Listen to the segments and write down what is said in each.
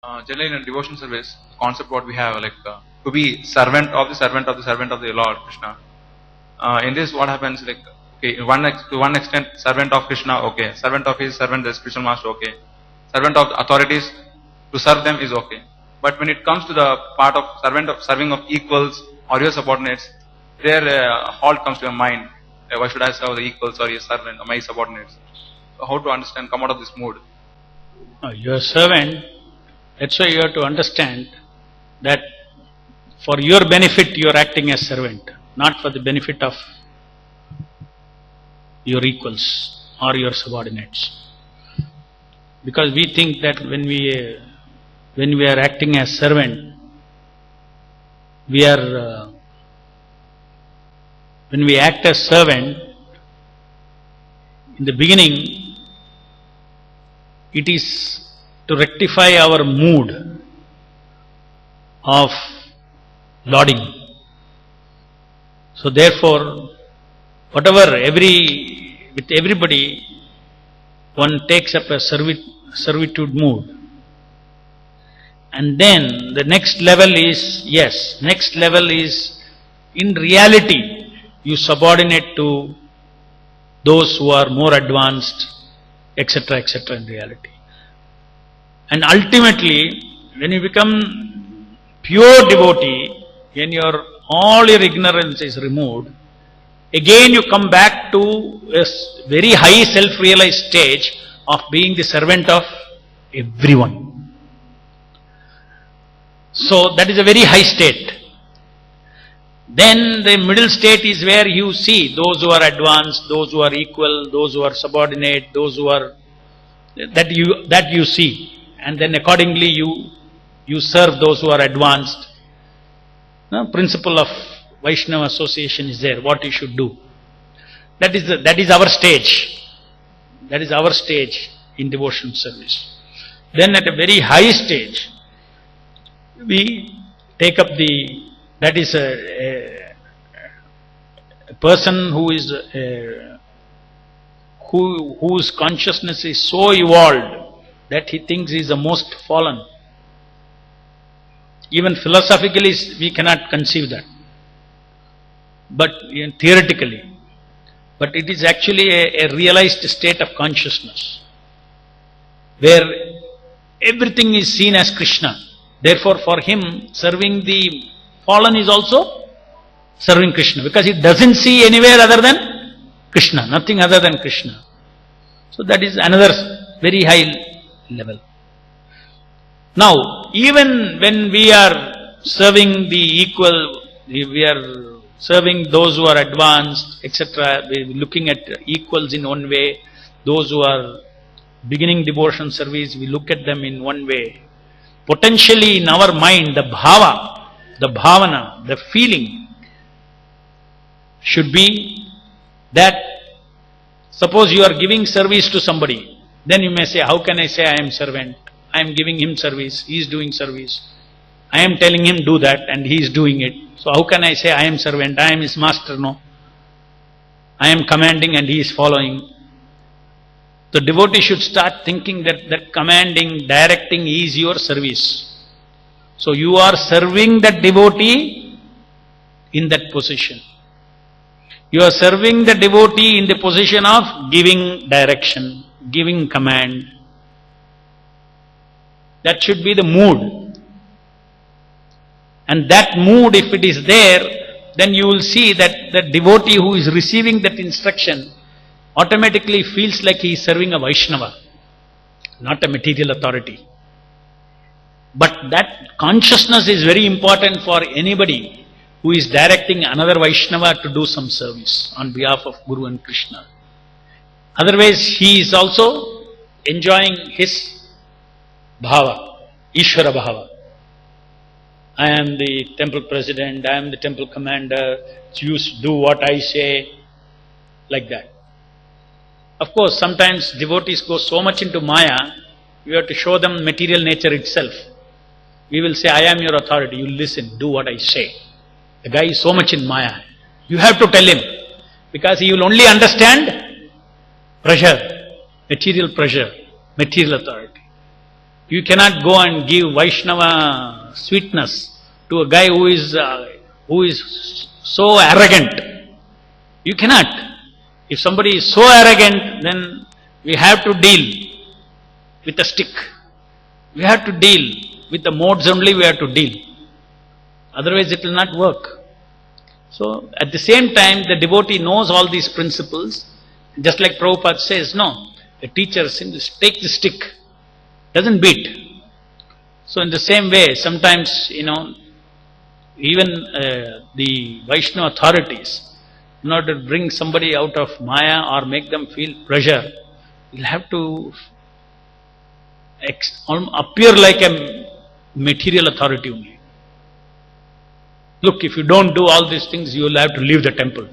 Generally in a devotion service, the concept what we have like to be servant of the servant of the servant of the Lord Krishna. In this, what happens like okay, to one extent, servant of Krishna, okay, servant of his servant, the spiritual master, okay, servant of the authorities, to serve them is okay. But when it comes to the part of serving of equals or your subordinates, there a halt comes to your mind. Why should I serve the equals or your servant or my subordinates? So how to understand, come out of this mood? Your servant. That's why you have to understand that for your benefit you are acting as servant, not for the benefit of your equals or your subordinates. Because we think that when we are acting as servant, when we act as servant, in the beginning, it is to rectify our mood of lauding. So therefore, with everybody, one takes up a servitude mood. And then the next level is, in reality, you subordinate to those who are more advanced, etc., in reality. And ultimately, when you become pure devotee, when all your ignorance is removed, again you come back to a very high self-realized stage of being the servant of everyone. So that is a very high state. Then the middle state is where you see those who are advanced, those who are equal, those who are subordinate, those who are that you see. And then accordingly you serve those who are advanced. The principle of Vaishnava association is there, what you should do. That is our stage. That is our stage in devotion service. Then at a very high stage, we take up that is a person who is whose consciousness is so evolved that he thinks he is the most fallen. Even philosophically we cannot conceive that, but theoretically. But it is actually a realized state of consciousness, where everything is seen as Krishna. Therefore for him, serving the fallen is also serving Krishna, because he doesn't see anywhere other than Krishna, nothing other than Krishna. So that is another very high level. Now, even when we are serving the equal, we are serving those who are advanced, etc., we are looking at equals in one way, those who are beginning devotion service, we look at them in one way. Potentially in our mind, the bhava, the bhavana, the feeling should be that, suppose you are giving service to somebody, then you may say, how can I say I am servant? I am giving him service, he is doing service. I am telling him do that and he is doing it. So how can I say I am servant, I am his master? No. I am commanding and he is following. The devotee should start thinking that commanding, directing is your service. So you are serving that devotee in that position. You are serving the devotee in the position of giving direction, giving command. That should be the mood. And that mood, if it is there, then you will see that the devotee who is receiving that instruction automatically feels like he is serving a Vaishnava, not a material authority. But that consciousness is very important for anybody who is directing another Vaishnava to do some service on behalf of Guru and Krishna. Otherwise, he is also enjoying his bhava, Ishvara bhava. I am the temple president, I am the temple commander, you do what I say, like that. Of course, sometimes devotees go so much into Maya, we have to show them material nature itself. We will say, I am your authority, you listen, do what I say. The guy is so much in Maya. You have to tell him, because he will only understand pressure, material authority. You cannot go and give Vaishnava sweetness to a guy who is so arrogant. You cannot. If somebody is so arrogant, then we have to deal with a stick. We have to deal with the modes only we have to deal. Otherwise it will not work. So at the same time the devotee knows all these principles. Just like Prabhupada says, no, a teacher says, take the stick, doesn't beat. So in the same way, sometimes, even the Vaishnava authorities, in order to bring somebody out of Maya or make them feel pleasure, you'll have to appear like a material authority only. Look, if you don't do all these things, you will have to leave the temple.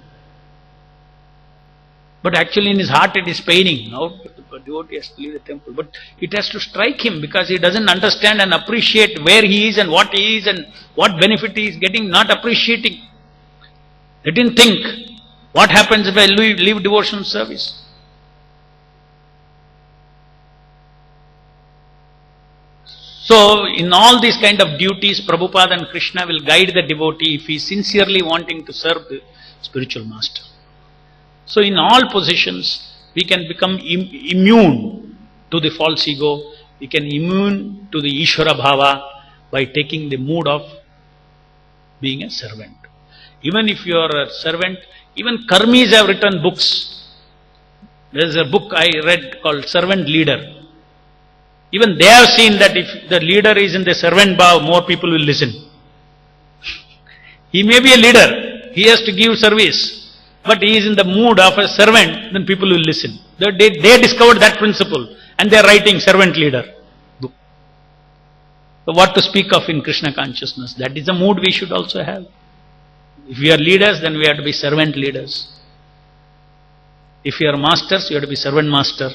But actually in his heart it is paining. Now the devotee has to leave the temple. But it has to strike him because he doesn't understand and appreciate where he is and what benefit he is getting, not appreciating. Let him think, what happens if I leave devotional service? So, in all these kind of duties, Prabhupada and Krishna will guide the devotee if he is sincerely wanting to serve the spiritual master. So, in all positions, we can become immune to the false ego, we can immune to the Ishvara Bhava by taking the mood of being a servant. Even if you are a servant, even karmis have written books. There is a book I read called Servant Leader. Even they have seen that if the leader is in the servant bhav, more people will listen. He may be a leader, he has to give service, but he is in the mood of a servant, then people will listen. They discovered that principle and they are writing Servant Leader book. So what to speak of in Krishna consciousness? That is a mood we should also have. If we are leaders, then we have to be servant leaders. If we are masters, you have to be servant master.